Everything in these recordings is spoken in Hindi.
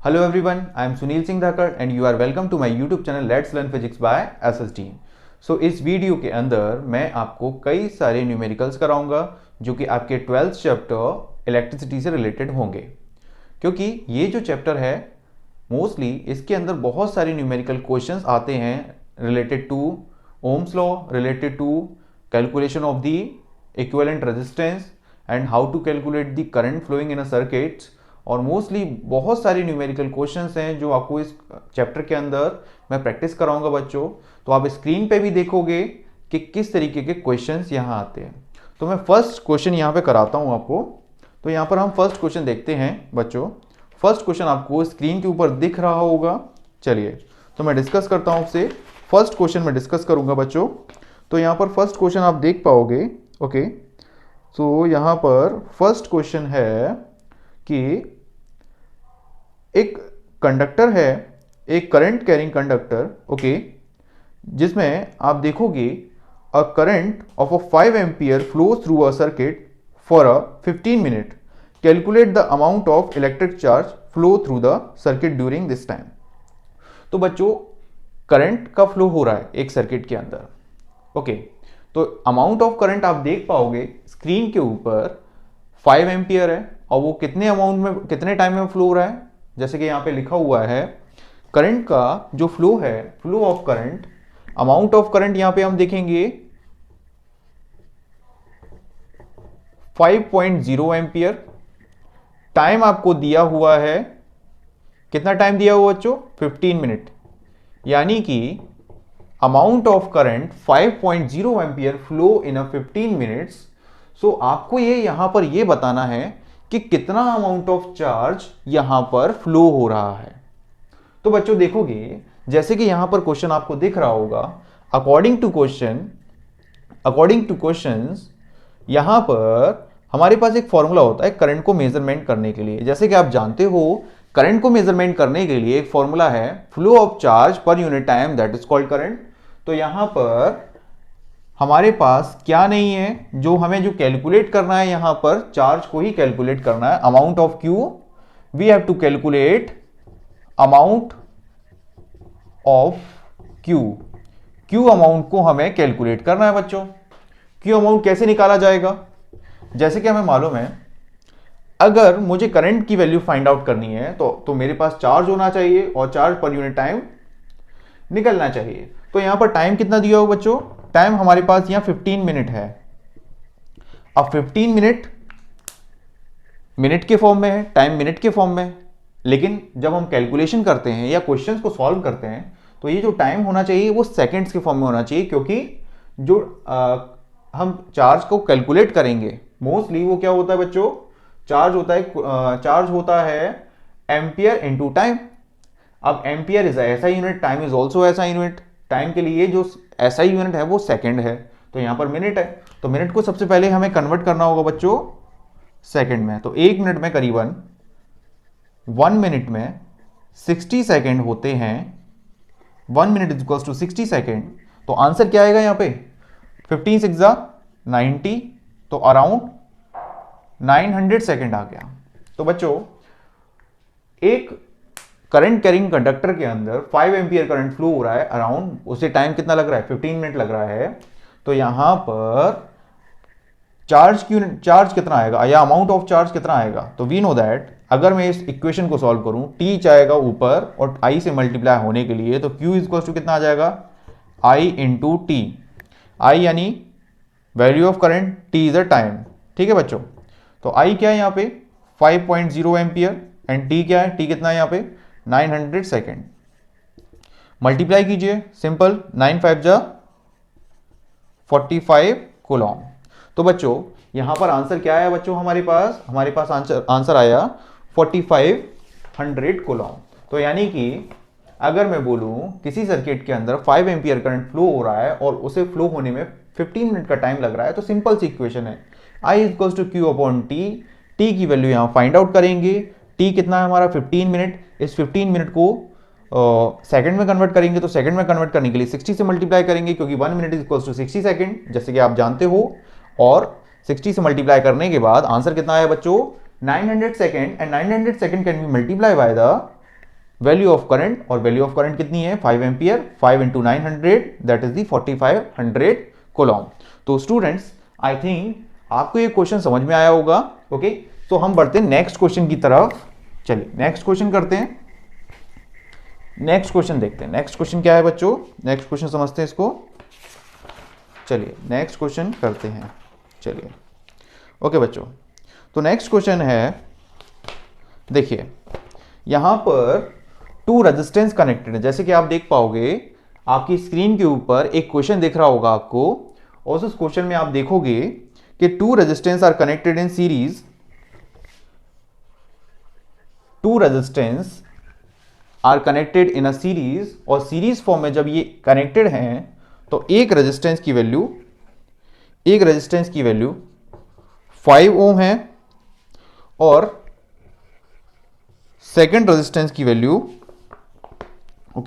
Hello everyone, I am Sunil Singh Dhakar and you are welcome to my YouTube channel Let's Learn Physics by SST। सो इस वीडियो के अंदर मैं आपको कई सारे न्यूमेरिकल्स कराऊंगा जो कि आपके 12th चैप्टर इलेक्ट्रिसिटी से रिलेटेड होंगे, क्योंकि ये जो चैप्टर है मोस्टली इसके अंदर बहुत सारे न्यूमेरिकल क्वेश्चंस आते हैं related to Ohm's law, related to calculation of the equivalent resistance and how to calculate the current flowing in a circuits. और मोस्टली बहुत सारे न्यूमेरिकल क्वेश्चंस हैं जो आपको इस चैप्टर के अंदर मैं प्रैक्टिस कराऊंगा बच्चों। तो आप स्क्रीन पे भी देखोगे कि किस तरीके के क्वेश्चंस यहाँ आते हैं। तो मैं फर्स्ट क्वेश्चन यहाँ पे कराता हूँ आपको। तो यहाँ पर हम फर्स्ट क्वेश्चन देखते हैं बच्चों। फर्स्ट क्वेश्चन आपको स्क्रीन के ऊपर दिख रहा होगा। चलिए तो मैं डिस्कस करता हूँ आपसे। फर्स्ट क्वेश्चन मैं डिस्कस करूँगा बच्चों। तो यहाँ पर फर्स्ट क्वेश्चन आप देख पाओगे। ओके, सो यहाँ पर फर्स्ट क्वेश्चन है कि एक कंडक्टर है, एक करंट कैरिंग कंडक्टर, ओके, जिसमें आप देखोगे a current of a 5 ampere flow through a circuit for a 15 minute. Calculate the amount of electric charge flow through the circuit during this time. तो बच्चों करंट का फ्लो हो रहा है एक सर्किट के अंदर। ओके, तो अमाउंट ऑफ करंट आप देख पाओगे स्क्रीन के ऊपर 5 एम्पियर है और वो कितने अमाउंट में, कितने टाइम में फ्लो हो रहा है। जैसे कि यहाँ पे लिखा हुआ है करंट का जो फ्लो है, flow of current, amount of current यहाँ पे हम देखेंगे 5.0 एम्पियर। टाइम आपको दिया हुआ है, कितना टाइम दिया हुआ बच्चों, 15 मिनट। यानी कि amount of current 5.0 ampere flow in a 15 minutes. So आपको ये यहां पर ये बताना है कि कितना अमाउंट ऑफ चार्ज यहां पर फ्लो हो रहा है। तो बच्चों देखोगे जैसे कि यहां पर क्वेश्चन आपको दिख रहा होगा, अकॉर्डिंग टू क्वेश्चंस यहां पर हमारे पास एक फॉर्मूला होता है करंट को मेजरमेंट करने के लिए। जैसे कि आप जानते हो करंट को मेजरमेंट करने के लिए एक फॉर्मूला है flow of charge per unit time, that is called current. तो यहां पर हमारे पास क्या नहीं है, जो हमें जो कैलकुलेट करना है यहां पर चार्ज को ही कैलकुलेट करना है। Amount of Q, we have to calculate amount of Q. Q amount को हमें कैलकुलेट करना है बच्चों। क्यू अमाउंट कैसे निकाला जाएगा, जैसे कि हमें मालूम है अगर मुझे करंट की वैल्यू फाइंड आउट करनी है तो मेरे पास चार्ज होना चाहिए और चार्ज पर यूनिट टाइम निकलना चाहिए। तो यहां पर टाइम कितना दिया हो बच्चों, टाइम हमारे पास यहां 15 मिनट है। अब 15 मिनट मिनट के फॉर्म में है, टाइम मिनट के फॉर्म में, लेकिन जब हम कैलकुलेशन करते हैं या क्वेश्चंस को सॉल्व करते हैं तो ये जो टाइम होना चाहिए वो सेकंड्स के फॉर्म में होना चाहिए, क्योंकि जो हम चार्ज को कैलकुलेट करेंगे मोस्टली वो क्या होता है बच्चों, चार्ज होता है एम्पियर इनटू टाइम। अब एम्पियर इज ऐसा यूनिट, टाइम इज ऑल्सो ऐसा यूनिट। टाइम के लिए जो ऐसा यूनिट है वो सेकंड है, तो यहां पर मिनट है। तो मिनट को सबसे पहले हमें कन्वर्ट करना होगा बच्चों सेकंड में। तो एक मिनट में करीबन 1 मिनट में 60 सेकंड होते हैं। 1 minute is equals to 60 second. तो आंसर क्या आएगा यहाँ पे, 15 6 90, तो अराउंड 900 सेकंड आ गया। तो बच्चों एक करंट कैरिंग कंडक्टर के अंदर 5 एम्पियर करंट फ्लो हो रहा है, अराउंड उसे टाइम कितना लग रहा है, 15 मिनट लग रहा है। तो यहां पर चार्ज कितना आएगा या अमाउंट ऑफ चार्ज कितना आएगा, तो वी नो दैट अगर मैं इस इक्वेशन को सॉल्व करूं, टी जाएगा ऊपर और आई से मल्टीप्लाई होने के लिए, तो क्यू इज टू कितना आ जाएगा, आई इंटू टी। आई यानी value of current, T is a time. ठीक है बच्चों, तो आई क्या है यहाँ पे 5.0 एम्पियर एंड टी क्या है, टी कितना है यहाँ पे 900 सेकेंड। मल्टीप्लाई कीजिए, सिंपल, 9 5 जा 45 कूलॉम। तो बच्चों यहां पर आंसर क्या आया बच्चों, हमारे पास आंसर आया 4500 कूलॉम। तो यानी कि अगर मैं बोलूं किसी सर्किट के अंदर 5 एम्पियर करंट फ्लो हो रहा है और उसे फ्लो होने में 15 मिनट का टाइम लग रहा है, तो सिंपल सी इक्वेशन है I equals to Q upon T. T की वैल्यू यहां फाइंड आउट करेंगे। टी कितना है हमारा 15 मिनट। इस 15 मिनट को सेकंड में कन्वर्ट करेंगे, तो सेकंड में कन्वर्ट करने के लिए 60 से मल्टीप्लाई करेंगे, क्योंकि 1 minute is equals to 60 second, जैसे कि आप जानते हो। और 60 से मल्टीप्लाई करने के बाद आंसर कितना आया बच्चों, 900 second. And 900 second can be multiply by the value of current, और वैल्यू ऑफ करंट कितनी है 5 ampere, 5 into 900 that is the 4500 कोलॉम। तो स्टूडेंट्स आई थिंक आपको ये क्वेश्चन समझ में आया होगा। ओके, तो हम बढ़ते हैं नेक्स्ट क्वेश्चन की तरफ। चलिए नेक्स्ट क्वेश्चन करते हैं, नेक्स्ट क्वेश्चन देखते हैं। नेक्स्ट क्वेश्चन क्या है बच्चों, नेक्स्ट क्वेश्चन समझते हैं इसको। चलिए नेक्स्ट क्वेश्चन करते हैं। चलिए ओके बच्चों, तो नेक्स्ट क्वेश्चन है, देखिए यहां पर टू रेजिस्टेंस कनेक्टेड है। जैसे कि आप देख पाओगे आपकी स्क्रीन के ऊपर एक क्वेश्चन दिख रहा होगा आपको, और उस क्वेश्चन में आप देखोगे कि two resistance are connected in series, two resistance are connected in a series, और सीरीज फॉर्म में जब ये कनेक्टेड हैं तो एक रेजिस्टेंस की वैल्यू 5 ओम है और सेकेंड रेजिस्टेंस की वैल्यू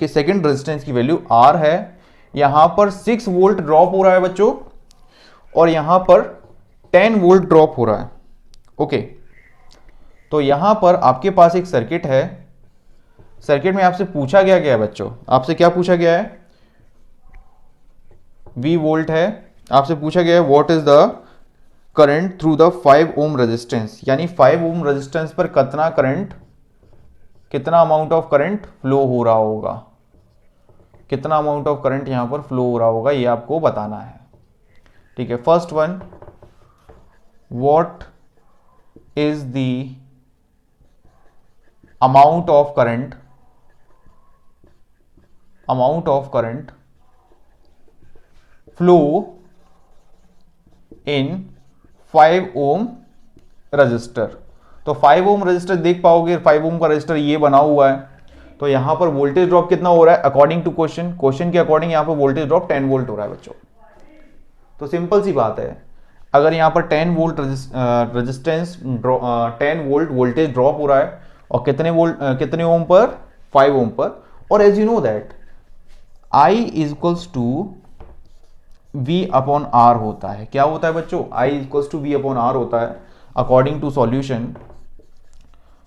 सेकेंड रेजिस्टेंस की वैल्यू R है। यहां पर 6 वोल्ट ड्रॉप हो रहा है बच्चों, और यहां पर 10 वोल्ट ड्रॉप हो रहा है। ओके, तो यहां पर आपके पास एक सर्किट है। सर्किट में आपसे पूछा गया है बच्चों, आपसे क्या पूछा गया है, V वोल्ट है। आपसे पूछा गया है what is the current through the 5 ohm resistance, यानी 5 ओम रेजिस्टेंस पर कितना करंट, कितना अमाउंट ऑफ करंट फ्लो हो रहा होगा, कितना अमाउंट ऑफ करंट यहां पर फ्लो हो रहा होगा, ये आपको बताना है। ठीक है, first one, what is the amount of current flow in 5 ohm resistor. तो 5 ओम रजिस्टर देख पाओगे, 5 ओम का रजिस्टर ये बना हुआ है। तो यहां पर वोल्टेज ड्रॉप कितना हो रहा है अकॉर्डिंग टू क्वेश्चन के अकॉर्डिंग यहां पर वोल्टेज ड्रॉप 10 वोल्ट हो रहा है बच्चों। तो सिंपल सी बात है, अगर यहां पर 10 volt resistance 10 volt voltage drop हो रहा है, और कितने ओम पर, 5 ओम पर, और as you know that I is equals to V upon R होता है। क्या होता है बच्चों, I equals to V upon R होता है अकॉर्डिंग टू सॉल्यूशन।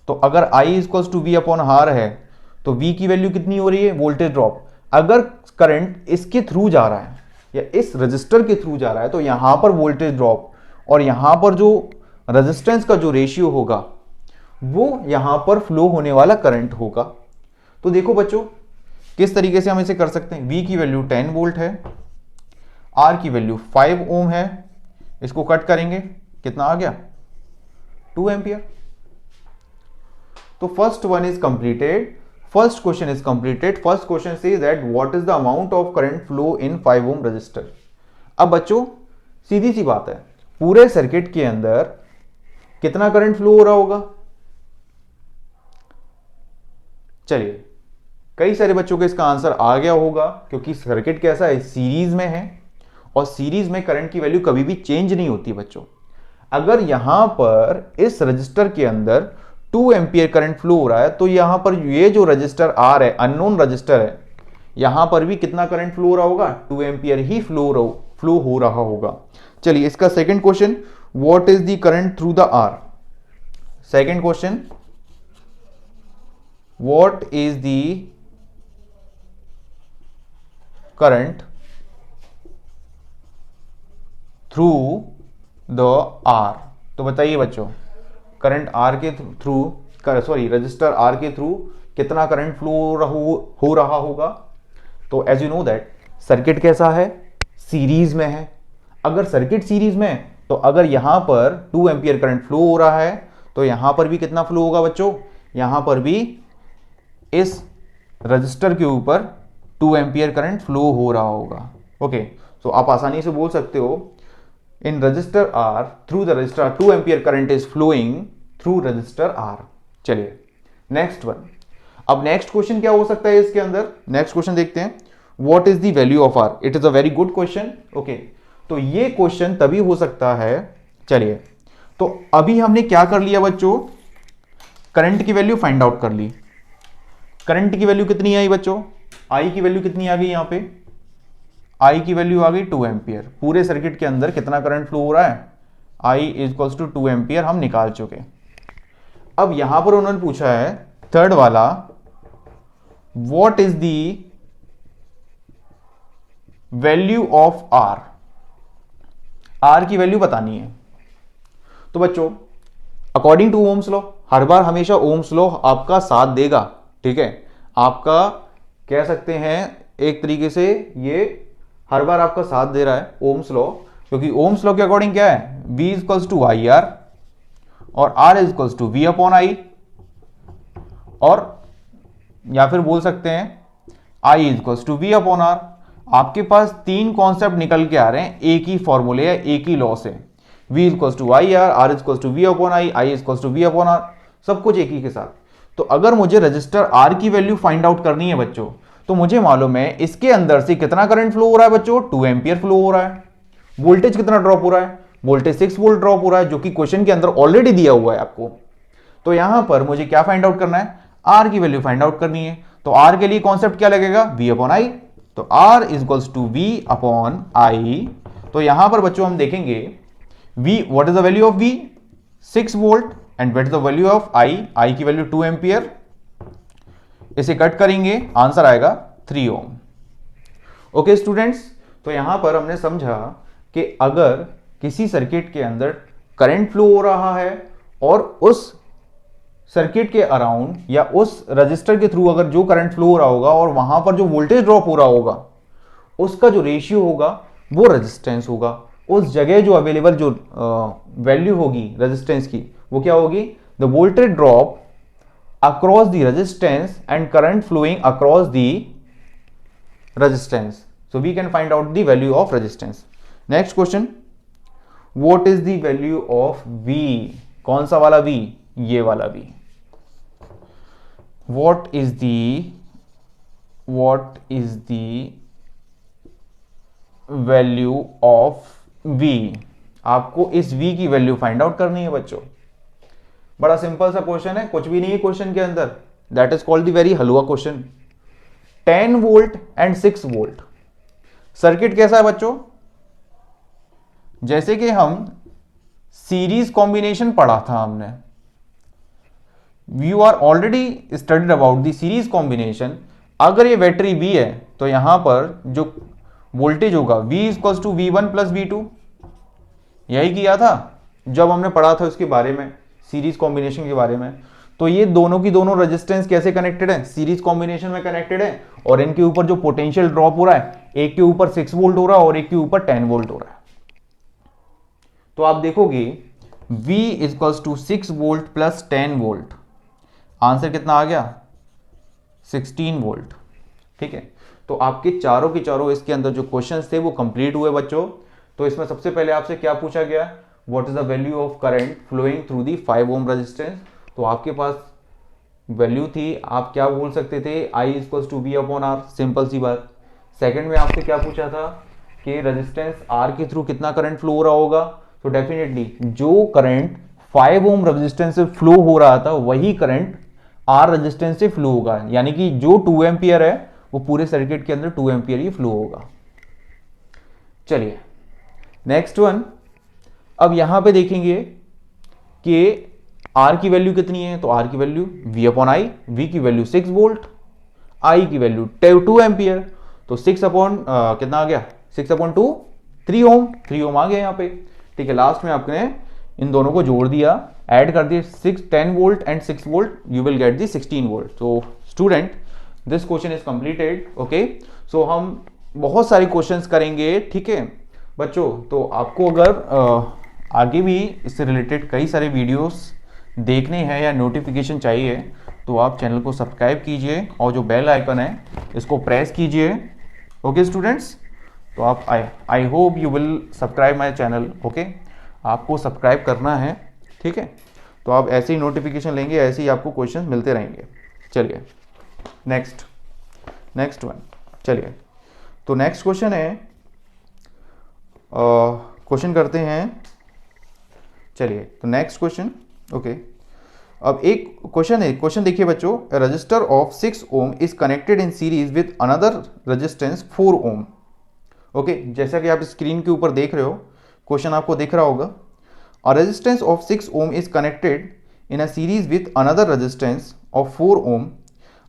तो अगर I equals to V upon R है तो V की वैल्यू कितनी हो रही है, वोल्टेज ड्रॉप। अगर करंट इसके थ्रू जा रहा है या इस रजिस्टर के थ्रू जा रहा है तो यहां पर वोल्टेज ड्रॉप, और यहां पर जो रेजिस्टेंस का जो रेशियो होगा वो यहां पर फ्लो होने वाला करंट होगा। तो देखो बच्चों किस तरीके से हम इसे कर सकते हैं। V की वैल्यू 10 वोल्ट है, R की वैल्यू 5 ओम है, इसको कट करेंगे कितना आ गया, 2 एम्पियर। तो first one is completed, first question is completed. First question says that what is the amount of current flow in 5 ohm resistor. अब बच्चों सीधी सी बात है, पूरे सर्किट के अंदर कितना करंट फ्लो हो रहा होगा। चलिए कई सारे बच्चों को इसका आंसर आ गया होगा, क्योंकि सर्किट कैसा है, सीरीज में है, और सीरीज में करंट की वैल्यू कभी भी चेंज नहीं होती बच्चों। अगर यहां पर इस रजिस्टर के अंदर 2 एम्पियर करंट फ्लो हो रहा है, तो यहां पर ये जो रजिस्टर R है, अननोन रजिस्टर है, यहां पर भी कितना करंट फ्लो हो रहा होगा, 2 एम्पियर ही फ्लो हो रहा होगा। चलिए इसका second question, what is the current through the R। Second question, what is the current through the R। तो बताइए बच्चों करंट R के थ्रू, रजिस्टर R के थ्रू कितना करंट फ्लो हो रहा होगा। तो as you know that circuit कैसा है, सीरीज में है। अगर सर्किट सीरीज में है तो अगर यहां पर 2 एम्पियर करंट फ्लो हो रहा है तो यहां पर भी कितना फ्लो होगा बच्चों, यहां पर भी इस रजिस्टर के ऊपर 2 एम्पियर करंट फ्लो हो रहा होगा। ओके, तो आप आसानी से बोल सकते हो in resistor R through the resistor 2 ampere current is flowing through resistor R। चलिए नेक्स्ट वन, अब नेक्स्ट क्वेश्चन क्या हो सकता है इसके अंदर, नेक्स्ट क्वेश्चन देखते हैं, what is the value of R। It is a very good question. Okay, तो ये क्वेश्चन तभी हो सकता है। चलिए तो अभी हमने क्या कर लिया बच्चों, करंट की वैल्यू फाइंड आउट कर ली। करंट की वैल्यू कितनी आई बच्चों, I की वैल्यू कितनी आ गई, यहां पे I की वैल्यू आ गई 2 एम्पियर। पूरे सर्किट के अंदर कितना करंट फ्लो हो रहा है, I is equals to 2 ampere हम निकाल चुके। अब यहां पर उन्होंने पूछा है थर्ड वाला, what is the value of R, R की वैल्यू बतानी है। तो बच्चों अकॉर्डिंग टू ओम्स लॉ, हर बार हमेशा ओम्स लॉ आपका साथ देगा, ठीक है, आपका कह सकते हैं एक तरीके से ये हर बार आपका साथ दे रहा है ओम्स लॉ, क्योंकि ओम्स लॉ के अकॉर्डिंग क्या है, V equals to I R और R equals to V upon I, और या फिर बोल सकते हैं I equals to V upon R। आपके पास तीन कॉन्सेप्ट निकल के आ रहे हैं एक ही फॉर्मूले या एक ही लॉ से, V equals to I R, R equals to V upon I, I equals to V upon R, सब कुछ एक ही के साथ। तो अगर मुझे रजिस्टर R की वैल्यू फाइंड आउट करनी है बच्चों, तो मुझे मालूम है इसके अंदर से कितना करंट फ्लो हो रहा है बच्चों, 2 एम्पियर फ्लो हो रहा है। वोल्टेज कितना ड्रॉप हो रहा है, वोल्टेज 6 वोल्ट ड्रॉप हो रहा है, जो कि क्वेश्चन के अंदर ऑलरेडी दिया हुआ है आपको। तो यहां पर मुझे क्या फाइंड आउट करना है, R की वैल्यू फाइंड आउट करनी है। तो R के लिए कॉन्सेप्ट क्या लगेगा, V अपॉन आई। तो R equals to V upon I. तो यहां पर बच्चों हम देखेंगे V, what is the value of V, 6 volt, and what is the value of I की वैल्यू 2 एम्पियर। इसे कट करेंगे, आंसर आएगा 3 ओम। ओके स्टूडेंट्स, तो यहां पर हमने समझा कि अगर किसी सर्किट के अंदर करंट फ्लो हो रहा है और उस सर्किट के अराउंड या उस रजिस्टर के थ्रू अगर जो करंट फ्लो हो रहा होगा और वहां पर जो वोल्टेज ड्रॉप हो रहा होगा, उसका जो रेशियो होगा वो रेजिस्टेंस होगा। उस जगह जो अवेलेबल जो वैल्यू होगी रेजिस्टेंस की, वो क्या होगी, the voltage drop across the resistance and current flowing across the resistance. So we can find out the value of resistance. Next question, what is the value of V? कौन सा वाला V, ये वाला V। what is the value of V? आपको इस V की वैल्यू फाइंड आउट करनी है बच्चों। बड़ा सिंपल सा क्वेश्चन है, कुछ भी नहीं है क्वेश्चन के अंदर, that is called the very halwa question. 10 volt and 6 volt circuit कैसा है बच्चों, जैसे कि हम सीरीज कॉम्बिनेशन पढ़ा था हमने, you are already studied about the series combination. अगर ये बैटरी V है तो यहां पर जो वोल्टेज होगा V equals to V1 plus V2, यही किया था जब हमने पढ़ा था उसके बारे में, सीरीज कॉम्बिनेशन के बारे में। तो ये दोनों की दोनों रेजिस्टेंस कैसे कनेक्टेड है, सीरीज कॉम्बिनेशन में कनेक्टेड है, और इनके ऊपर जो पोटेंशियल ड्रॉप हो रहा है, एक के ऊपर 6 वोल्ट हो रहा है और एक के ऊपर 10 वोल्ट हो रहा है। तो आप देखोगे V equals to 6 volt plus 10 volt, answer कितना आ गया, 16 वोल्ट। ठीक है, तो आपके चारों के चारों इसके अंदर जो क्वेश्चंस थे वो कंप्लीट हुए बच्चों। तो इसमें सबसे पहले आपसे क्या पूछा गया, what is the value of current flowing through the 5 ohm resistance. तो आपके पास वैल्यू थी, आप क्या बोल सकते थे, I equals to V upon R, simple सी बात। सेकंड में आपसे क्या पूछा था कि रेजिस्टेंस R के थ्रू कितना करंट फ्लो हो रहा होगा। तो डेफिनेटली जो करंट 5 ओम रेजिस्टेंस से फ्लो हो रहा था वही करंट R रेजिस्टेंस से फ्लो होगा, यानी कि जो 2 एम्पियर है वो पूरे सर्किट के अंदर 2 एम्पियर ही फ्लो होगा। चलिए नेक्स्ट वन, अब यहां पे देखेंगे कि R की वैल्यू कितनी है, तो R की वैल्यू V अपॉन आई, V की वैल्यू 6 वोल्ट, I की वैल्यू 2 एम्पियर। तो 6 अपॉन कितना आ गया, 6 अपॉन 2 3 ओम, 3 ओम आ गया यहाँ पे। ठीक है, लास्ट में आपने इन दोनों को जोड़ दिया, ऐड कर दिए, 10 volt and 6 volt, you will get the 16 volt. तो student this question is completed. Okay, so हम बहुत सारे क्वेश्चंस करेंगे, ठीक है बच्चों। तो आपको अगर आगे भी इससे रिलेटेड कई सारे वीडियोस देखने हैं या नोटिफिकेशन चाहिए तो आप चैनल को सब्सक्राइब कीजिए और जो बेल आइकन है इसको प्रेस कीजिए। ओके स्टूडेंट्स, तो आप I hope you will subscribe my channel. Okay, आपको सब्सक्राइब करना है, ठीक है, तो आप ऐसे ही नोटिफिकेशन लेंगे, ऐसे ही आपको क्वेश्चन मिलते रहेंगे। चलिए नेक्स्ट वन, चलिए तो नेक्स्ट क्वेश्चन है, क्वेश्चन करते हैं। चलिए तो नेक्स्ट क्वेश्चन, ओके, अब एक क्वेश्चन है, क्वेश्चन देखिए बच्चों, resistor of 6 ohm is connected in series with another resistance 4 ohm. Okay, जैसा कि आप स्क्रीन के ऊपर देख रहे हो, क्वेश्चन आपको दिख रहा होगा, a resistance of 6 ohm is connected in a series with another resistance of 4 ohm.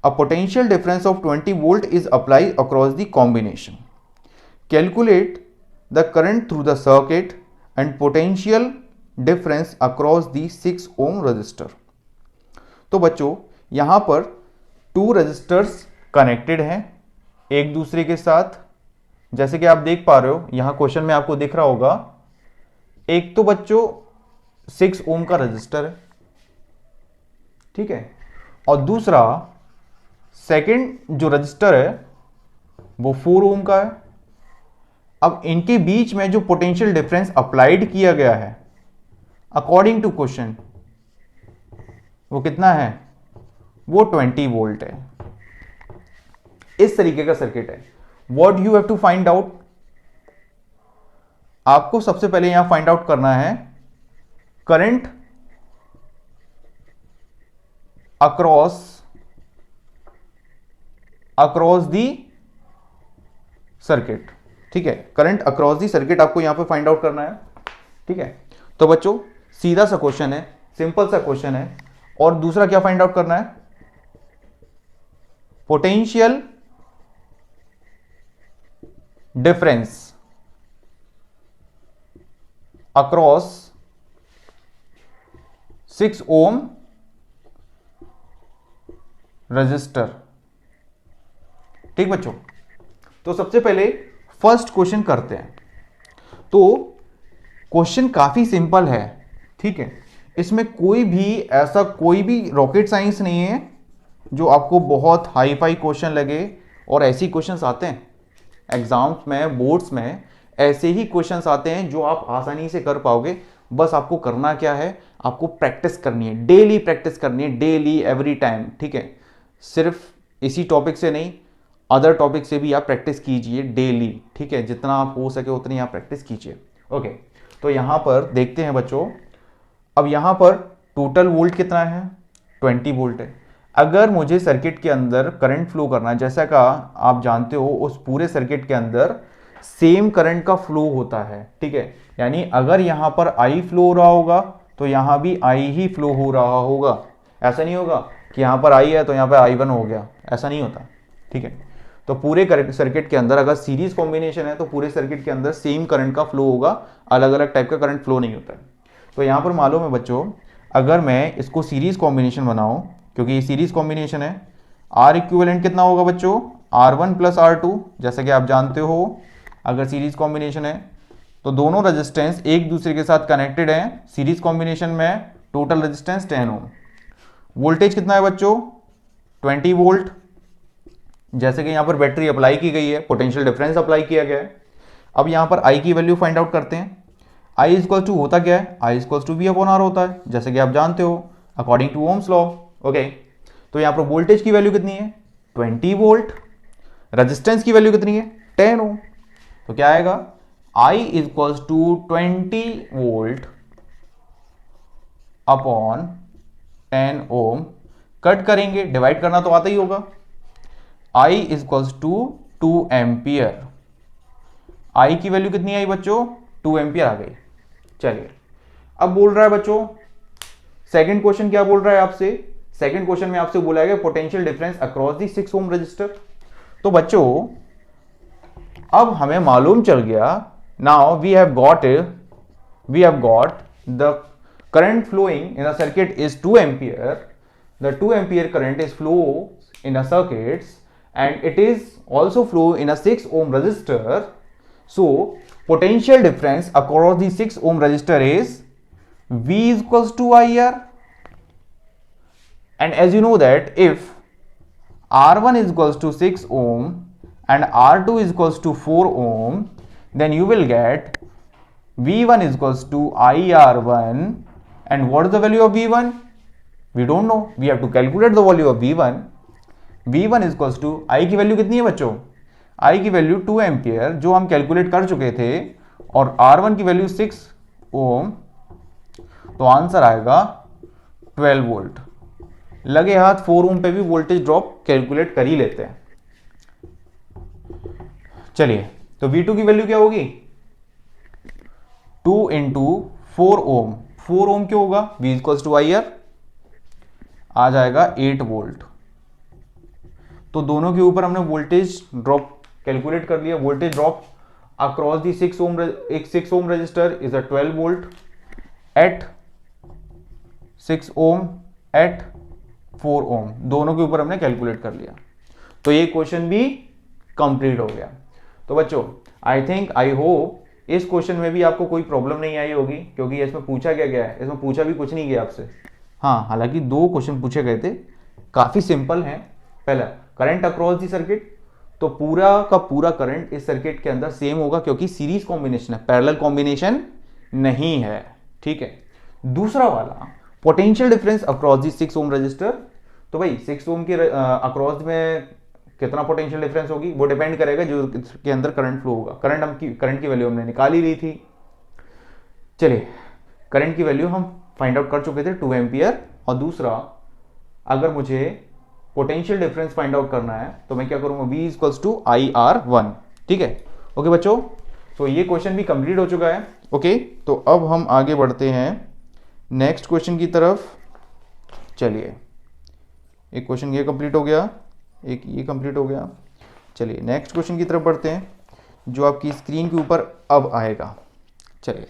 A potential difference of 20 volt is applied across the combination. Calculate the current through the circuit and potential difference across the 6 ohm resistor. तो बच्चों यहां पर 2 रेजिस्टर्स कनेक्टेड हैं एक दूसरे के साथ, जैसे कि आप देख पा रहे हो यहां क्वेश्चन में आपको दिख रहा होगा। एक तो बच्चों 6 ओम का रेजिस्टर है, ठीक है, और दूसरा सेकंड जो रजिस्टर है वो 4 ओम का है। अब इनके बीच में जो पोटेंशियल डिफरेंस अप्लाइड किया गया है अकॉर्डिंग टू क्वेश्चन वो कितना है, वो 20 वोल्ट है। इस तरीके का सर्किट है। What you have to find out, आपको सबसे पहले यहां फाइंड आउट करना है करंट अक्रॉस दी सर्किट, ठीक है, करंट अक्रॉस दी सर्किट आपको यहां पे फाइंड आउट करना है, ठीक है। तो बच्चों सीधा सा क्वेश्चन है, सिंपल सा क्वेश्चन है। और दूसरा क्या फाइंड आउट करना है, potential difference across 6 ohm register, ठीक बच्चों। तो सबसे पहले फर्स्ट क्वेश्चन करते हैं। तो क्वेश्चन काफी सिंपल है, ठीक है, इसमें कोई भी रॉकेट साइंस नहीं है जो आपको बहुत हाई फाई क्वेश्चन लगे। और ऐसे ही क्वेश्चंस आते हैं एग्जाम्स में, बोर्ड्स में ऐसे ही क्वेश्चंस आते हैं जो आप आसानी से कर पाओगे। बस आपको करना क्या है, आपको प्रैक्टिस करनी है, डेली प्रैक्टिस करनी है, डेली एवरी टाइम, ठीक है। सिर्फ इसी टॉपिक से नहीं, अदर टॉपिक से भी आप प्रैक्टिस कीजिए डेली, ठीक है, जितना आप हो सके उतनी आप प्रैक्टिस कीजिए। ओके, तो यहां पर देखते हैं बच्चों। अब यहां पर टोटल वोल्ट कितना है, 20 वोल्ट है। अगर मुझे सर्किट के अंदर करंट फ्लो करना है, जैसा का आप जानते हो उस पूरे सर्किट के अंदर सेम करंट का फ्लो होता है, ठीक है। यानी अगर यहां पर आई फ्लो हो रहा होगा तो यहां भी आई ही फ्लो हो रहा होगा। ऐसा नहीं होगा कि यहां पर आई है तो यहां पर I1 हो गया, ऐसा नहीं होता, ठीक है। तो पूरे सर्किट के अंदर अगर सीरीज कॉम्बिनेशन है तो पूरे सर्किट के अंदर सेम करंट का फ्लो होगा, अलग अलग टाइप का करंट फ्लो नहीं होता है। तो यहां पर मालूम है बच्चों, अगर मैं इसको सीरीज कॉम्बिनेशन बनाऊं, क्योंकि ये सीरीज कॉम्बिनेशन है, आर इक्विवेलेंट कितना होगा बच्चों, R1 प्लस R2, जैसे कि आप जानते हो अगर सीरीज कॉम्बिनेशन है तो दोनों रेजिस्टेंस एक दूसरे के साथ कनेक्टेड हैं। सीरीज कॉम्बिनेशन में टोटल रेजिस्टेंस 10 ओम। वोल्टेज कितना है बच्चों, 20 वोल्ट। जैसे कि यहां पर बैटरी अप्लाई की गई है, पोटेंशियल डिफरेंस अप्लाई किया गया है। अब यहां पर आई की वैल्यू फाइंड आउट करते हैं। आई इक्वल टू होता क्या है, I equal to V upon R होता है, जैसे कि आप जानते हो according to Ohm's law. Okay, तो यहां पर वोल्टेज की वैल्यू कितनी है, 20 वोल्ट। रेजिस्टेंस की वैल्यू कितनी है, 10 ओम। तो क्या आएगा, I equals to 20 volt upon 10 ohm. Cut करेंगे, डिवाइड करना तो आता ही होगा। I equals to 2 ampere. I की वैल्यू कितनी आई बच्चों, 2 एम्पियर आ गई। चलिए, अब बोल रहा है बच्चों सेकंड क्वेश्चन, क्या बोल रहा है आपसे, सेकंड क्वेश्चन में आपसे बोला गया potential difference across the 6 ohm resistor. तो बच्चों अब हमें मालूम चल गया, now we have got the current flowing in a circuit is 2 ampere. The 2 ampere current is flow in a circuits and it is also flow in a 6 ohm resistor. So potential difference across the 6 ohm resistor is V is equals to IR. And as you know that if R1 is equals to 6 ohm and R2 is equals to 4 ohm, then you will get V1 is equals to IR1. And what is the value of V1? We don't know. We have to calculate the value of V1. V1 is equals to, I की वैल्यू कितनी है बच्चों, आई की वैल्यू 2 एम्पियर जो हम कैलकुलेट कर चुके थे, और R1 की वैल्यू 6 ओम। तो आंसर आएगा 12 वोल्ट। लगे हाथ 4 ओम पे भी वोल्टेज ड्रॉप कैलकुलेट कर ही लेते हैं। चलिए, तो V2 की वैल्यू क्या होगी, 2 इंटू 4 ओम। 4 ओम क्यों होगा, V इक्वल्स टू IR, आ जाएगा 8 वोल्ट। तो दोनों के ऊपर हमने वोल्टेज ड्रॉप कैलकुलेट कर लिया। Voltage drop across the 6 ohm, एक 6 ohm resistor is a 12 volt at 6 ohm at 4 ohm, दोनों के ऊपर हमने कैलकुलेट कर लिया। तो ये क्वेश्चन भी कंप्लीट हो गया। तो बच्चों आई थिंक, आई होप इस क्वेश्चन में भी आपको कोई प्रॉब्लम नहीं आई होगी, क्योंकि इसमें पूछा क्या गया है, इसमें पूछा भी कुछ नहीं गया आपसे। हाँ, हालांकि 2 क्वेश्चन पूछे गए थे, काफी सिंपल हैं। पहला करंट अक्रॉस दी सर्किट, तो पूरा का पूरा करंट इस सर्किट के अंदर सेम होगा, क्योंकि सीरीज कॉम्बिनेशन है, पैरेलल कॉम्बिनेशन नहीं है, ठीक है। दूसरा वाला potential difference across the 6 ohm resistor, तो भाई 6 ओम के अक्रॉस में कितना पोटेंशियल डिफरेंस होगी, वो डिपेंड करेगा जो के अंदर करंट फ्लो होगा। करंट की वैल्यू हमने निकाल ही ली थी। चलिए, करंट की वैल्यू हम फाइंड आउट कर चुके थे 2 एम्पियर। और दूसरा, अगर मुझे पोटेंशियल डिफरेंस फाइंड आउट करना है तो मैं क्या करूंगा, V इक्वल्स टू IR1, ठीक है। ओके बच्चों, तो ये क्वेश्चन भी कंप्लीट हो चुका है। ओके, तो अब हम आगे बढ़ते हैं नेक्स्ट क्वेश्चन की तरफ। चलिए, एक क्वेश्चन ये कंप्लीट हो गया, एक ये कंप्लीट हो गया। चलिए नेक्स्ट क्वेश्चन की तरफ बढ़ते हैं, जो आपकी स्क्रीन के ऊपर अब आएगा। चलिए,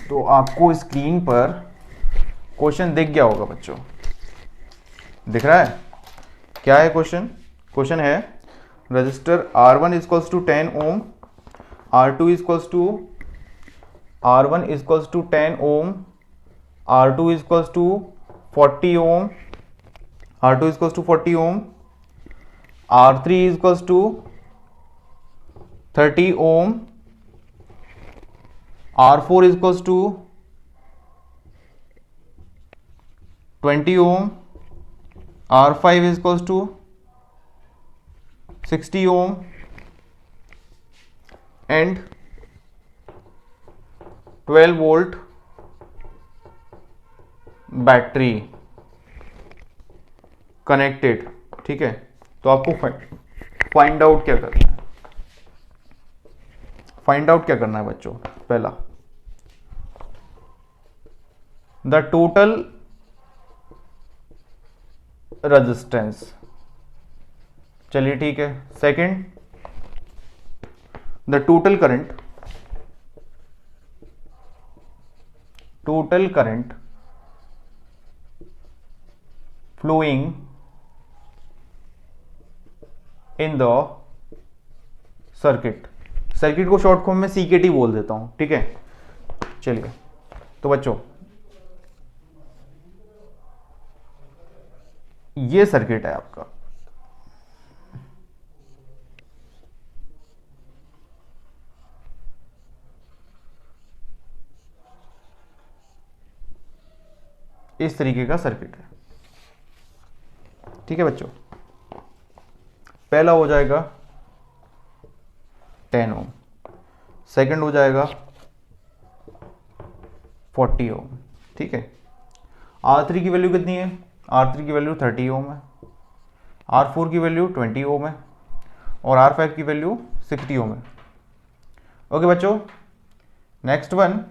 तो आपको स्क्रीन पर क्वेश्चन दिख गया होगा बच्चों, दिख रहा है? क्या है क्वेश्चन? क्वेश्चन है resistor R1 equals to 10 ohm, R2 equals to R1 equals to 10 ohm, R2 equals to 40 ohm, R2 equals to 40 ohm, R3 equals to 30 ohm, R4 equals to 20 ohm, R5 equals to 60 ohm and 12 volt battery connected, ठीक है। तो आपको फाइंड आउट क्या करना है? फाइंड आउट क्या करना है बच्चों? पहला, द टोटल रेजिस्टेंस, चलिए ठीक है। Second, the total current, total current flowing in the circuit। Circuit को शॉर्ट फॉर्म में CKT बोल देता हूं, ठीक है। चलिए, तो बच्चों ये सर्किट है आपका, इस तरीके का सर्किट है, ठीक है बच्चों। पहला हो जाएगा 10 ओम, सेकंड हो जाएगा 40 ओम, ठीक है। R3 की वैल्यू कितनी है? R3 की वैल्यू 30 ओम है, R4 की वैल्यू 20 ओम है और R5 की वैल्यू 60 ओम है। ओके बच्चों, नेक्स्ट वन,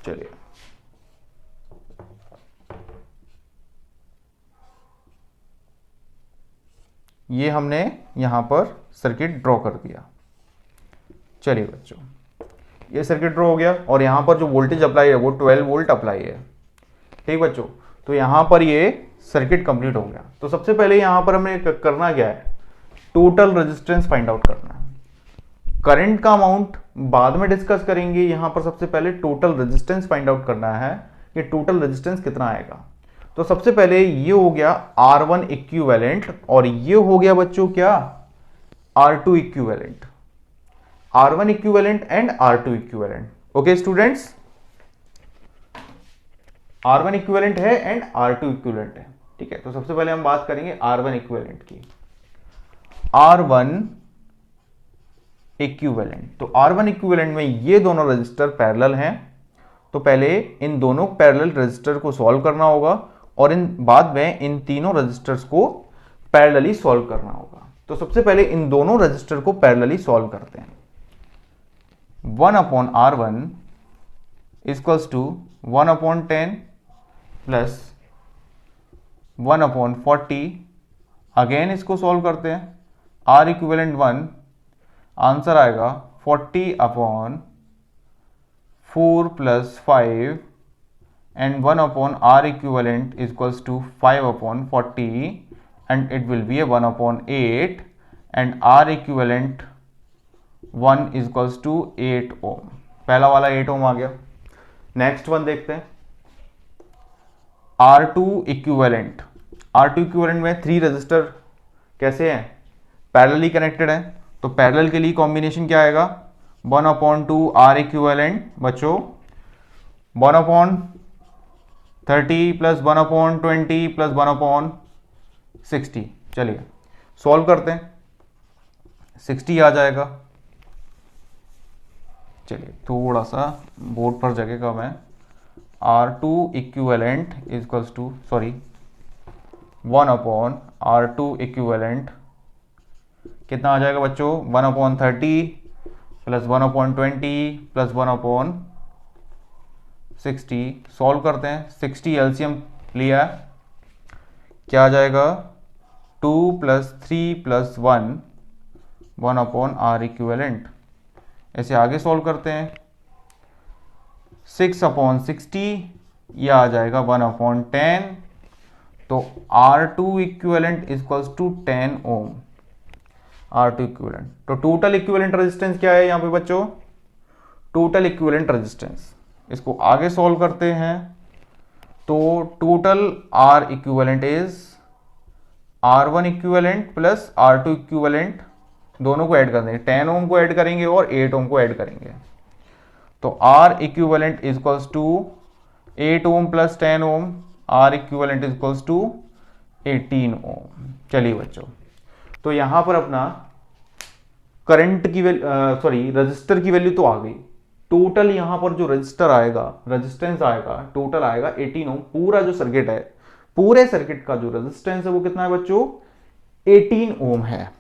चलिए ये हमने यहां पर सर्किट ड्रॉ कर दिया। चलिए बच्चों, ये सर्किट ड्रॉ हो गया और यहां पर जो वोल्टेज अप्लाई है वो 12 वोल्ट अप्लाई है, ठीक बच्चों। तो यहां पर ये सर्किट कंप्लीट हो गया। तो सबसे पहले यहां पर हमें करना क्या है? टोटल रेजिस्टेंस फाइंड आउट करना है। करंट का अमाउंट बाद में डिस्कस करेंगे, यहां पर सबसे पहले टोटल रेजिस्टेंस फाइंड आउट करना है कि टोटल रेजिस्टेंस कितना आएगा। तो सबसे पहले ये हो गया R1 इक्विवेलेंट और ये हो गया बच्चों क्या? R2 equivalent, R1 equivalent and R2 equivalent. Okay students, R1 equivalent है एंड R2 इक्विवेलेंट है, ठीक है। तो सबसे पहले हम बात करेंगे R1 इक्विवेलेंट की। R1 इक्विवेलेंट, तो R1 इक्विवेलेंट में ये दोनों रजिस्टर पैरेलल हैं, तो पहले इन दोनों पैरेलल रजिस्टर को सॉल्व करना होगा और इन बाद में इन तीनों रजिस्टर्स को पैरेलली सॉल्व करना होगा। तो सबसे पहले इन दोनों रजिस्टर को पैरेलली सॉल्व करते हैं। 1 upon R1 equals to 1 upon 10 plus 1/40, again इसको सॉल्व करते हैं, R इक्विवेलेंट 1, आंसर आएगा 40/4 + 5 and 1/R equivalent is equals to 5/40 and it will be a 1/8 and R equivalent 1 is equals to 8 ohm. पहला वाला 8 ohm आ गया। नेक्स्ट वन देखते हैं, R2 equivalent। R2 equivalent में 3 रजिस्टर कैसे हैं, पैरेलली कनेक्टेड है, तो पैरेलल के लिए कॉम्बिनेशन क्या आएगा, 1/2 R equivalent बच्चों 1/30 + 1/20 + 1/60। चलिए सॉल्व करते हैं, 60 आ जाएगा। चलिए थोड़ा सा बोर्ड पर जगह कम है। R2 equivalent equals to 1/R2 equivalent कितना आ जाएगा बच्चों, 1/30 + 1/20 + 1/60। सॉल्व करते हैं, 60 एलसीएम लिया, क्या आ जाएगा, 2 + 3 + 1 1/R इक्विवेलेंट। ऐसे आगे सॉल्व करते हैं, 6/60, यह आ जाएगा 1/10, तो R2 equivalent equals to 10 ohm. R2 equivalent, तो टोटल इक्विवेलेंट रेजिस्टेंस क्या है यहाँ पे बच्चों, टोटल इक्विवेलेंट रेजिस्टेंस। इसको आगे सॉल्व करते हैं, तो total R equivalent is R1 equivalent plus R2 equivalent, दोनों को ऐड कर देंगे, 10 ओम को ऐड करेंगे और 8 ओम को ऐड करेंगे, तो R equivalent is equals to 8 ohm plus 10 ohm, R equivalent is equals to 18 ohm. चलिए बच्चों, तो यहां पर अपना करंट की रजिस्टर की वैल्यू तो आ गई। टोटल यहां पर जो रजिस्टर आएगा, रेजिस्टेंस आएगा, टोटल आएगा 18 ओम। पूरा जो सर्किट है, पूरे सर्किट का जो रेजिस्टेंस है वो कितना है बच्चों, 18 ओम है।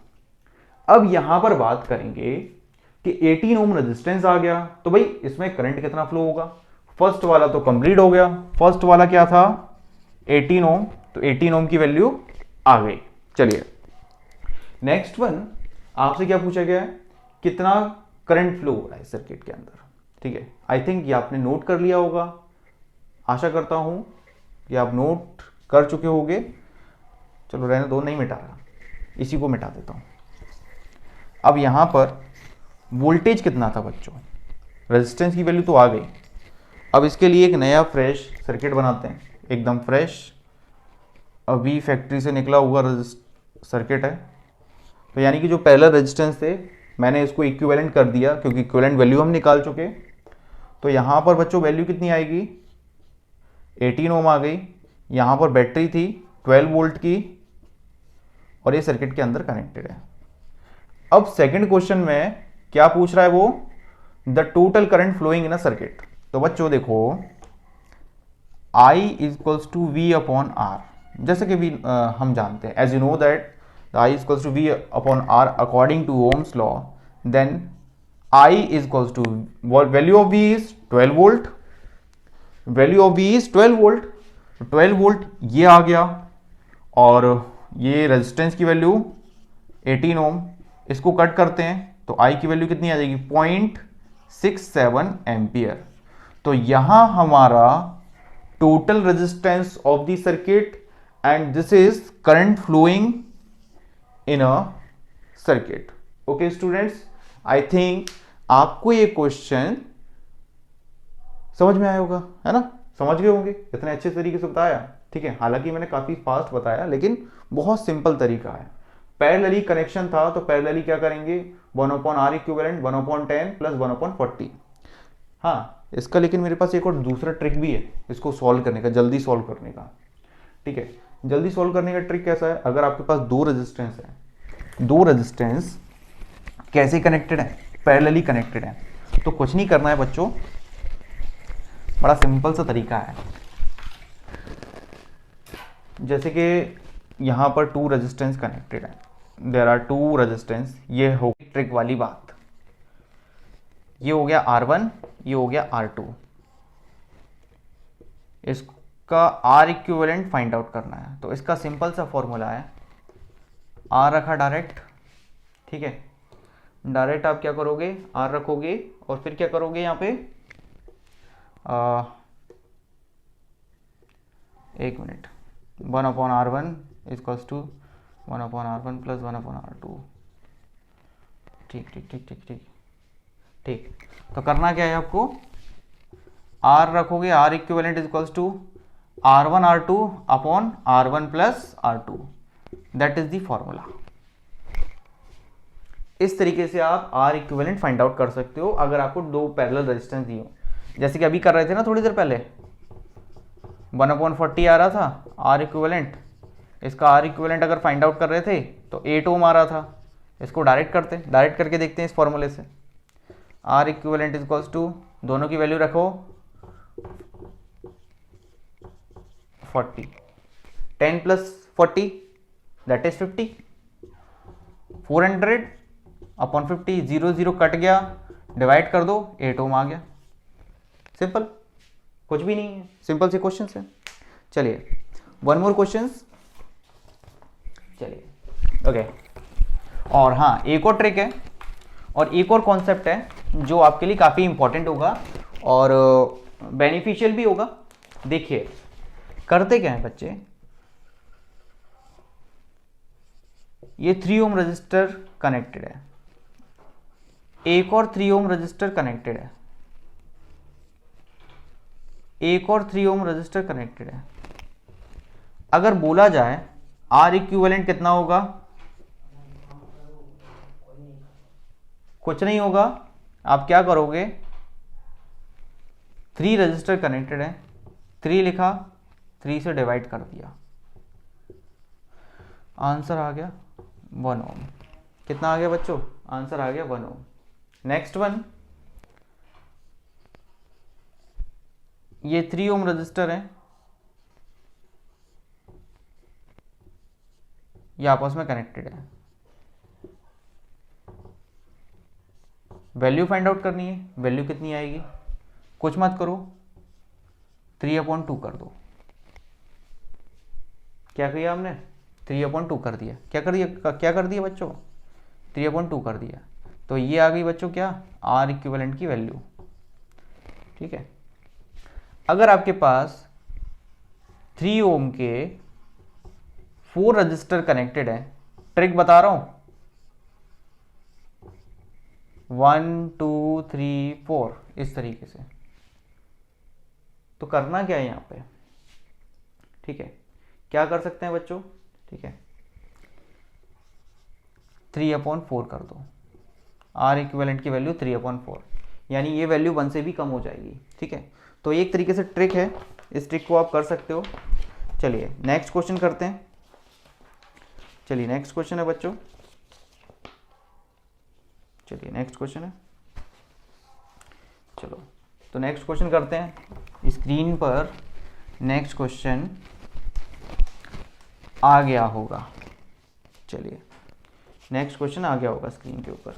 अब यहां पर बात करेंगे कि 18 ओम रेजिस्टेंस आ गया, तो भाई इसमें करंट कितना फ्लो होगा। फर्स्ट वाला तो कंप्लीट हो गया, फर्स्ट वाला क्या था, 18 ओम, तो 18 ओम की वैल्यू आ गई। चलिए नेक्स्ट वन, आपसे क्या पूछा गया है, कितना करंट फ्लो हो रहा है सर्किट के अंदर। ठीक है, आई थिंक ये आपने नोट कर लिया होगा, आशा करता हूं कि आप नोट कर चुके होंगे। चलो रहने दो, नहीं मिटा रहा, इसी को मिटा देता हूं। अब यहां पर वोल्टेज कितना था बच्चों, रेजिस्टेंस की वैल्यू तो आ गई। अब इसके लिए एक नया फ्रेश सर्किट बनाते हैं, एकदम फ्रेश, अभी फैक्ट्री से निकला हुआ सर्किट है। तो यानी कि जो पहला रेजिस्टेंस थे मैंने इसको इक्विवेलेंट कर दिया, क्योंकि इक्विवेलेंट वैल्यू हम निकाल चुके। तो यहाँ पर बच्चों वैल्यू कितनी आएगी, 18 ओम आ गई। यहाँ पर बैटरी थी 12 वोल्ट की और ये सर्किट के अंदर कनेक्टेड है। अब सेकंड क्वेश्चन में क्या पूछ रहा है वो, the total current flowing in a circuit. तो बच्चों देखो, I इक्वल्स टू V/R, जैसे कि हम जानते हैं, as you know that I equals to V/R according to Ohm's law, then I equals to value of V is 12 volt, value of V is 12 volt, 12 volt ये आ गया, और ये रेजिस्टेंस की वैल्यू 18 ओम। इसको कट करते हैं तो I की वैल्यू कितनी आ जाएगी, 0.67 एम्पियर। तो यहां हमारा total resistance of the circuit and this is current flowing in a circuit. Okay students, I think आपको ये क्वेश्चन समझ में आया होगा, है ना, समझ गए होंगे, इतने अच्छे तरीके से बताया। ठीक है, हालांकि मैंने काफी फास्ट बताया, लेकिन बहुत सिंपल तरीका है। पैरेलली कनेक्शन था तो पैरेलली क्या करेंगे, 1/R इक्विवेलेंट 1/10 + 1/40। हाँ, इसका लेकिन मेरे पास एक और दूसरा ट्रिक भी है इसको सॉल्व करने का, जल्दी सॉल्व करने का। ठीक है, जल्दी सॉल्व करने का ट्रिक कैसा है, अगर आपके पास दो रेजिस्टेंस है, दो रेजिस्टेंस कैसे कनेक्टेड है, पैरेलली कनेक्टेड है, तो कुछ नहीं करना है बच्चों, बड़ा सिंपल सा तरीका है। जैसे कि यहां पर 2 रेजिस्टेंस कनेक्टेड है, देयर आर 2 रेजिस्टेंस, ये हो ट्रिक वाली बात, ये हो गया R1, ये हो गया R2। इसका आर इक्विवेलेंट फाइंड आउट करना है। तो इसका सिंपल सा फॉर्मूला है, आर रखा डायरेक्ट, ठीक है, डायरेक्ट आप क्या करोगे, आर रखोगे और फिर क्या करोगे यहाँ पे, एक minute, 1/R1 equals to 1/R1 plus 1/R2। ठीक ठीक ठीक ठीक ठीक ठीक। तो करना क्या है आपको, आर रखोगे, R equivalent equals to R1 R2 upon R1 plus R2, that is the formula. इस तरीके से आप आर इक्विवेलेंट फाइंड आउट कर सकते हो अगर आपको दो पैरेलल रेजिस्टेंस दिए हो, जैसे कि अभी कर रहे थे ना थोड़ी देर पहले, 1/40 आ रहा था आर इक्विवेलेंट, इसका आर इक्विवेलेंट अगर फाइंड आउट कर रहे थे तो 8 ओम आ रहा था, इसको डायरेक्ट करके देखते हैं इस फॉर्मूले से। आर इक्विवेलेंट इक्वल्स टू, दोनों की वैल्यू रखो 40, 10 plus 40 that is 50, 400 upon 50, 0 0 cut गया, डिवाइड कर दो, 8 ओम आ गया। सिंपल, कुछ भी नहीं है, सिंपल से क्वेश्चन है। चलिए वन मोर क्वेश्चन, चलिए ओके। और हाँ, एक और ट्रिक है और एक और कॉन्सेप्ट है जो आपके लिए काफ़ी इंपॉर्टेंट होगा और बेनिफिशियल भी होगा। देखिए करते क्या है बच्चे, ये 3 ओम रजिस्टर कनेक्टेड है, एक और 3 ओम रजिस्टर कनेक्टेड है, एक और 3 ओम रजिस्टर कनेक्टेड है। अगर बोला जाए आर इक्विवेलेंट कितना होगा, कुछ नहीं होगा, आप क्या करोगे, 3 रजिस्टर कनेक्टेड है, 3 लिखा, 3 से डिवाइड कर दिया, आंसर आ गया 1 ओम। कितना आ गया बच्चों, आंसर आ गया 1 ओम। नेक्स्ट वन, ये 3 ओम रजिस्टर है, ये आपस में कनेक्टेड है, वैल्यू फाइंड आउट करनी है, वैल्यू कितनी आएगी, कुछ मत करो, 3/2 कर दो। क्या किया हमने, 3/2 कर दिया, क्या कर दिया बच्चों, 3/2 कर दिया। तो ये आ गई बच्चों क्या, आर इक्विवेलेंट की वैल्यू, ठीक है। अगर आपके पास 3 ओम के 4 रजिस्टर कनेक्टेड है, ट्रिक बता रहा हूं, 1 2 3 4 इस तरीके से, तो करना क्या है यहां पे, ठीक है, क्या कर सकते हैं बच्चों, ठीक है, 3/4 कर दो, आर इक्विवेलेंट की वैल्यू 3/4, यानी ये वैल्यू 1 से भी कम हो जाएगी, ठीक है। तो एक तरीके से ट्रिक है, इस ट्रिक को आप कर सकते हो। चलिए नेक्स्ट क्वेश्चन करते हैं। चलिए नेक्स्ट क्वेश्चन है बच्चों, चलिए नेक्स्ट क्वेश्चन है, चलो तो नेक्स्ट क्वेश्चन करते हैं। स्क्रीन पर नेक्स्ट क्वेश्चन आ गया होगा, चलिए नेक्स्ट क्वेश्चन आ गया होगा स्क्रीन के ऊपर।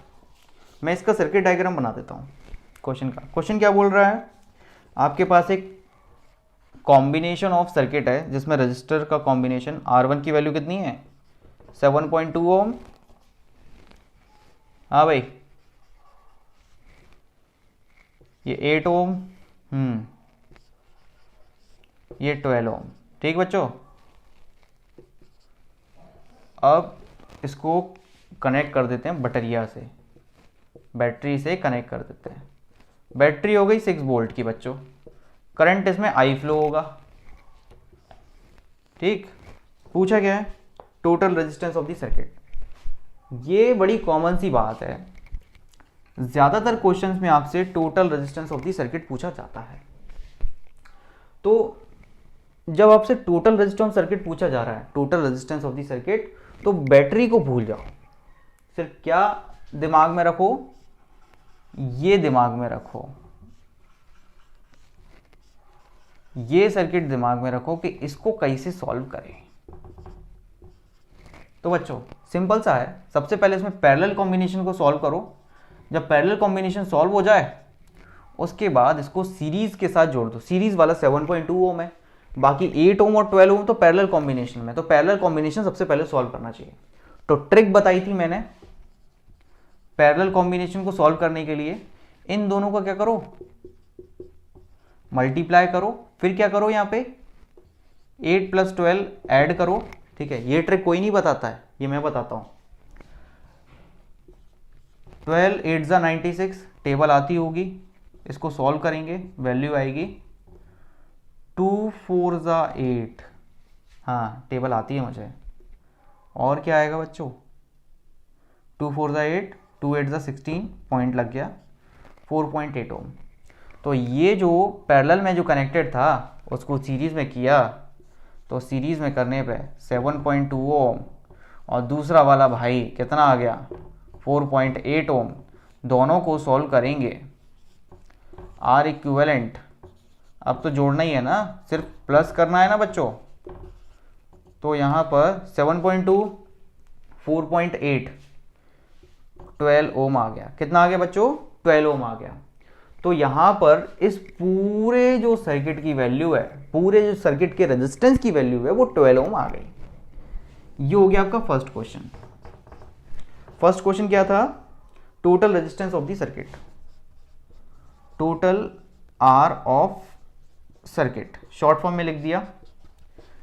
मैं इसका सर्किट डायग्राम बना देता हूँ क्वेश्चन का। क्वेश्चन क्या बोल रहा है, आपके पास एक कॉम्बिनेशन ऑफ सर्किट है जिसमें रजिस्टर का कॉम्बिनेशन, R1 की वैल्यू कितनी है 7.2 ओम, हाँ भाई, ये 8 ओम, ये 12 ओम, ठीक बच्चों। अब इसको कनेक्ट कर देते हैं बैटरिया से, बैटरी से कनेक्ट कर देते हैं। बैटरी हो गई 6 वोल्ट की बच्चों, करंट इसमें आई फ्लो होगा, ठीक। पूछा गया है total resistance of the circuit. ये बड़ी कॉमन सी बात है, ज़्यादातर क्वेश्चंस में आपसे total resistance of the circuit पूछा जाता है। तो जब आपसे टोटल रेजिस्टेंस सर्किट पूछा जा रहा है, total resistance of the circuit, तो बैटरी को भूल जाओ, सिर्फ क्या दिमाग में रखो, ये दिमाग में रखो, ये सर्किट दिमाग में रखो कि इसको कैसे सॉल्व करें। तो बच्चों सिंपल सा है, सबसे पहले इसमें पैरेलल कॉम्बिनेशन को सॉल्व करो। जब पैरेलल कॉम्बिनेशन सॉल्व हो जाए उसके बाद इसको सीरीज के साथ जोड़ दो। सीरीज वाला 7.2 ओम है, बाकी 8 ओम और 12 ओम तो पैरेलल कॉम्बिनेशन में, तो पैरेलल कॉम्बिनेशन सबसे पहले सॉल्व करना चाहिए। तो ट्रिक बताई थी मैंने पैरेलल कॉम्बिनेशन को सॉल्व करने के लिए, इन दोनों का क्या करो, मल्टीप्लाई करो, फिर क्या करो यहाँ पे 8 + 12 ऐड करो। ठीक है, ये ट्रिक कोई नहीं बताता है, ये मैं बताता हूँ। 12 8 ज़ा 96, टेबल आती होगी, इसको सॉल्व करेंगे, वैल्यू आएगी 2 4 ज़ा 8। हाँ टेबल आती है मुझे। और क्या आएगा बच्चों, 2 4 ज़ा 8, 2 8 ज़ा 16, पॉइंट लग गया, 4.8 ओम। तो ये जो पैरेलल में जो कनेक्टेड था उसको सीरीज़ में किया, तो सीरीज़ में करने पे 7.2 ओम, और दूसरा वाला भाई कितना आ गया 4.8 ओम। दोनों को सॉल्व करेंगे, आर इक्विवेलेंट, अब तो जोड़ना ही है ना, सिर्फ प्लस करना है ना बच्चों। तो यहाँ पर 7.2 4.8 12 ओम आ गया। कितना आ गया बच्चों, 12 ओम आ गया। तो यहाँ पर इस पूरे जो सर्किट की वैल्यू है, पूरे जो सर्किट के रेजिस्टेंस की वैल्यू है वो 12 ओम आ गई। ये हो गया आपका फर्स्ट क्वेश्चन। फर्स्ट क्वेश्चन क्या था, total resistance of the circuit, total R of circuit, short form में लिख दिया।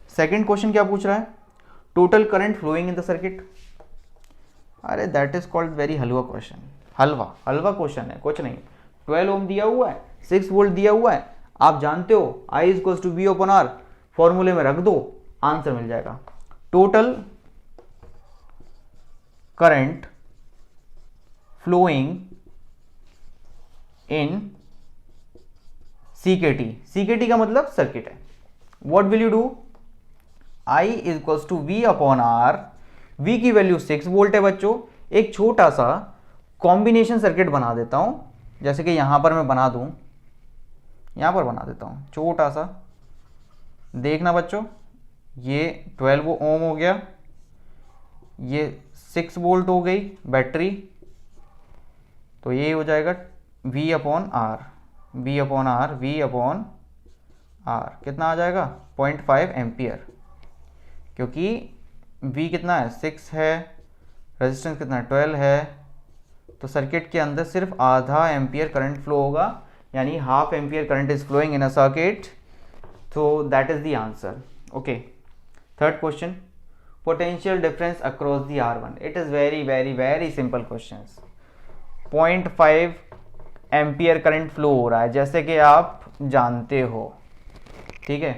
सेकंड क्वेश्चन क्या पूछ रहा है, total current flowing in the circuit. अरे that is called very halwa question, halwa halwa question है, कुछ नहीं। 12 ओम दिया हुआ है, 6 वोल्ट दिया हुआ है, आप जानते हो I = V/R, फॉर्मूले में रख दो, आंसर मिल जाएगा। Total current flowing in CKT, CKT का मतलब सर्किट है। What will you do, I = V/R, V की वैल्यू 6 वोल्ट है बच्चों। एक छोटा सा कॉम्बिनेशन सर्किट बना देता हूं, जैसे कि यहां पर मैं बना दूं, यहां पर बना देता हूं छोटा सा, देखना बच्चों, ये 12 ओम हो गया, ये 6 वोल्ट हो गई बैटरी, तो ये हो जाएगा V/R, V/R, V/R कितना आ जाएगा 0.5 एम्पियर, क्योंकि V कितना है 6 है, रेजिस्टेंस कितना है 12 है, तो सर्किट के अंदर सिर्फ आधा एम्पियर करंट फ्लो होगा, यानी half ampere current is flowing in a circuit, तो that is the answer. Okay, third question, potential difference across the R1। It is very very very simple question. 0.5 ampere current flow हो रहा है, जैसे कि आप जानते हो, ठीक है,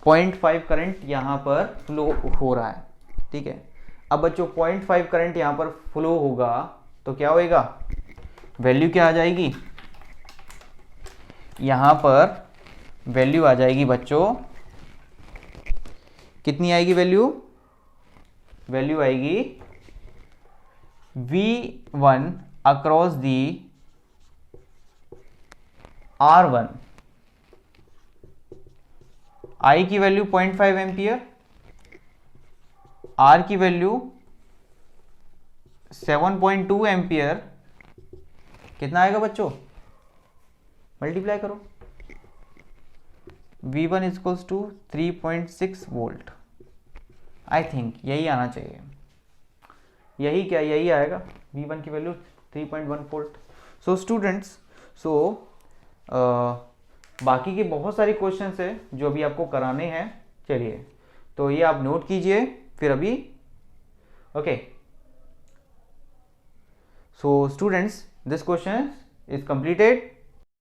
0.5 करंट यहाँ पर फ्लो हो रहा है, ठीक है। अब बच्चों 0.5 करंट यहाँ पर फ्लो होगा तो क्या होएगा, वैल्यू क्या आ जाएगी, यहाँ पर वैल्यू आ जाएगी बच्चों, कितनी आएगी वैल्यू, वैल्यू आएगी V1 across the R1, I की वैल्यू 0.5 एम्पियर, R की वैल्यू 7.2 एम्पियर, कितना आएगा बच्चों, मल्टीप्लाई करो, V1 = 3.6 वोल्ट। आई थिंक यही आना चाहिए, यही क्या, यही आएगा, V1 की वैल्यू 3.1 वोल्ट। सो स्टूडेंट्स, बाकी के बहुत सारे क्वेश्चंस है जो अभी आपको कराने हैं, चलिए तो ये आप नोट कीजिए फिर अभी। Okay, so students, this question is completed.